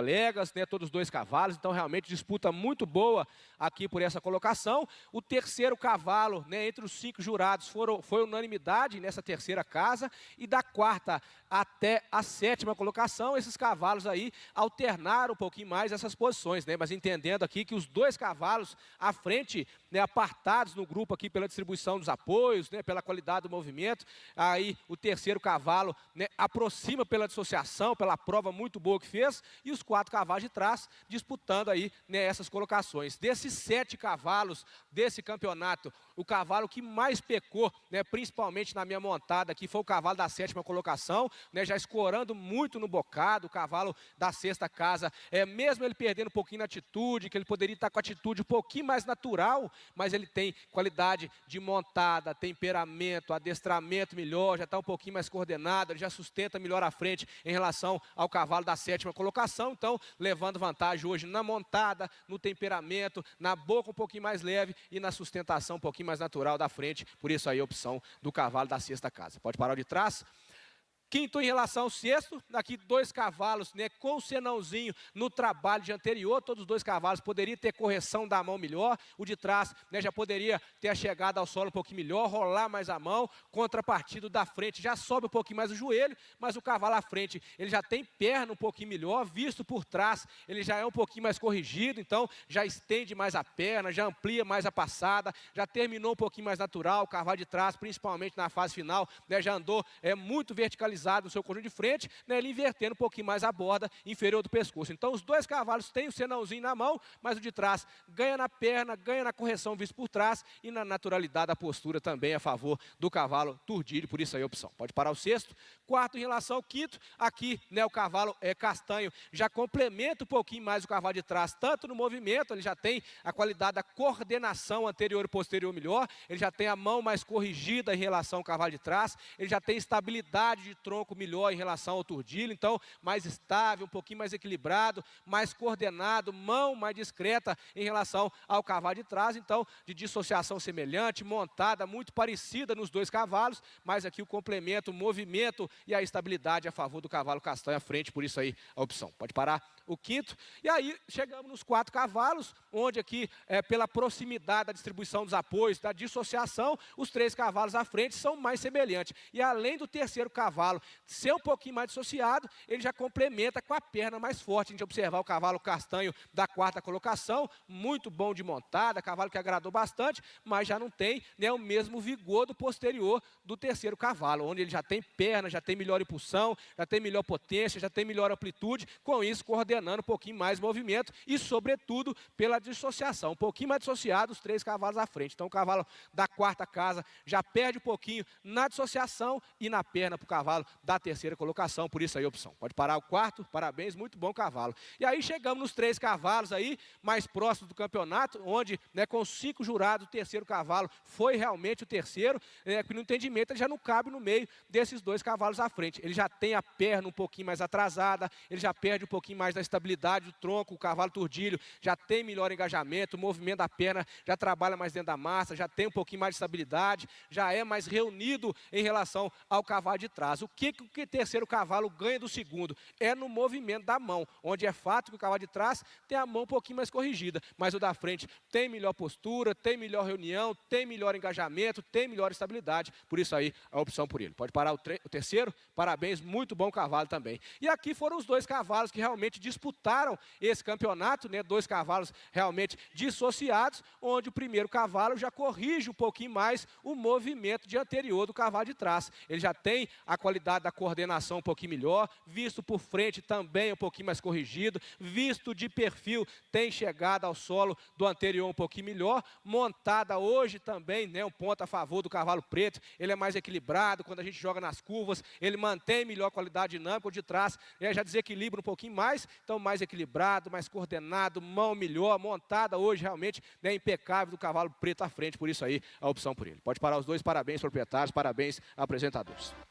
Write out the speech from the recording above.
colegas, né, todos os dois cavalos, então realmente disputa muito boa aqui por essa colocação. O terceiro cavalo, né, entre os 5 jurados, foi unanimidade nessa terceira casa, e da quarta até a 7ª colocação, esses cavalos aí alternaram um pouquinho mais essas posições, né, mas entendendo aqui que os 2 cavalos à frente, né, apartados no grupo aqui pela distribuição dos apoios, né, pela qualidade do movimento, aí o terceiro cavalo, né, aproxima pela dissociação, pela prova muito boa que fez, e os 4 cavalos de trás disputando aí, né, essas colocações. Desses 7 cavalos desse campeonato, o cavalo que mais pecou, né, principalmente na minha montada aqui, foi o cavalo da 7ª colocação, né, já escorando muito no bocado, o cavalo da 6ª casa, mesmo ele perdendo um pouquinho na atitude, que ele poderia estar com a atitude um pouquinho mais natural, mas ele tem qualidade de montada, temperamento, adestramento melhor, já está um pouquinho mais coordenado, ele já sustenta melhor à frente em relação ao cavalo da 7ª colocação, então levando vantagem hoje na montada, no temperamento, na boca um pouquinho mais leve e na sustentação um pouquinho mais natural da frente, por isso aí a opção do cavalo da 6ª casa. Pode parar de trás. Quinto em relação ao sexto, aqui 2 cavalos, né, com o senãozinho no trabalho de anterior, todos os 2 cavalos poderiam ter correção da mão melhor, o de trás, né, já poderia ter a chegada ao solo um pouquinho melhor, rolar mais a mão, contrapartido da frente já sobe um pouquinho mais o joelho, mas o cavalo à frente, ele já tem perna um pouquinho melhor, visto por trás, ele já é um pouquinho mais corrigido, então já estende mais a perna, já amplia mais a passada, já terminou um pouquinho mais natural, o cavalo de trás, principalmente na fase final, né, já andou muito verticalizado no seu conjunto de frente, né, ele invertendo um pouquinho mais a borda inferior do pescoço. Então os 2 cavalos têm o senãozinho na mão, mas o de trás ganha na perna, ganha na correção visto por trás e na naturalidade da postura também a favor do cavalo Turdilho, por isso aí a opção. Pode parar o sexto. Quarto em relação ao quinto, aqui, né, o cavalo castanho já complementa um pouquinho mais o cavalo de trás, tanto no movimento, ele já tem a qualidade da coordenação anterior e posterior melhor, ele já tem a mão mais corrigida em relação ao cavalo de trás, ele já tem estabilidade de tronco melhor em relação ao Turdilho, então mais estável, um pouquinho mais equilibrado, mais coordenado, mão mais discreta em relação ao cavalo de trás, então de dissociação semelhante, montada muito parecida nos 2 cavalos, mas aqui o complemento, o movimento e a estabilidade a favor do cavalo castanho à frente, por isso aí a opção. Pode parar o quinto. E aí chegamos nos 4 cavalos, onde aqui pela proximidade da distribuição dos apoios, da dissociação, os 3 cavalos à frente são mais semelhantes. E além do terceiro cavalo ser um pouquinho mais dissociado, ele já complementa com a perna mais forte. A gente observar o cavalo castanho da 4ª colocação, muito bom de montada, cavalo que agradou bastante, mas já não tem, né, o mesmo vigor do posterior do terceiro cavalo, onde ele já tem perna, já tem melhor impulsão, já tem melhor potência, já tem melhor amplitude, com isso coordenando um pouquinho mais o movimento e sobretudo pela dissociação, um pouquinho mais dissociado os 3 cavalos à frente. Então o cavalo da 4ª casa já perde um pouquinho na dissociação e na perna para o cavalo da 3ª colocação, por isso aí a opção. Pode parar o quarto, parabéns, muito bom cavalo. E aí chegamos nos 3 cavalos aí, mais próximos do campeonato, onde, né, com 5 jurados, o terceiro cavalo foi realmente o terceiro, que no entendimento ele já não cabe no meio desses 2 cavalos à frente. Ele já tem a perna um pouquinho mais atrasada, ele já perde um pouquinho mais da estabilidade do tronco, o cavalo Turdilho já tem melhor engajamento, o movimento da perna já trabalha mais dentro da massa, já tem um pouquinho mais de estabilidade, já é mais reunido em relação ao cavalo de trás. O que o terceiro cavalo ganha do segundo? É no movimento da mão, onde é fato que o cavalo de trás tem a mão um pouquinho mais corrigida, mas o da frente tem melhor postura, tem melhor reunião, tem melhor engajamento, tem melhor estabilidade, por isso aí a opção por ele. Pode parar o terceiro, parabéns, muito bom cavalo também. E aqui foram os 2 cavalos que realmente disputaram esse campeonato, né? 2 cavalos realmente dissociados, onde o primeiro cavalo já corrige um pouquinho mais o movimento de anterior do cavalo de trás. Ele já tem a qualidade da coordenação um pouquinho melhor, visto por frente também um pouquinho mais corrigido, visto de perfil tem chegada ao solo do anterior um pouquinho melhor, montada hoje também, né, um ponto a favor do cavalo preto, ele é mais equilibrado, quando a gente joga nas curvas, ele mantém melhor qualidade dinâmica, o de trás já desequilibra um pouquinho mais, então mais equilibrado, mais coordenado, mão melhor, montada hoje realmente, né, impecável do cavalo preto à frente, por isso aí a opção por ele. Pode parar os 2, parabéns proprietários, parabéns apresentadores.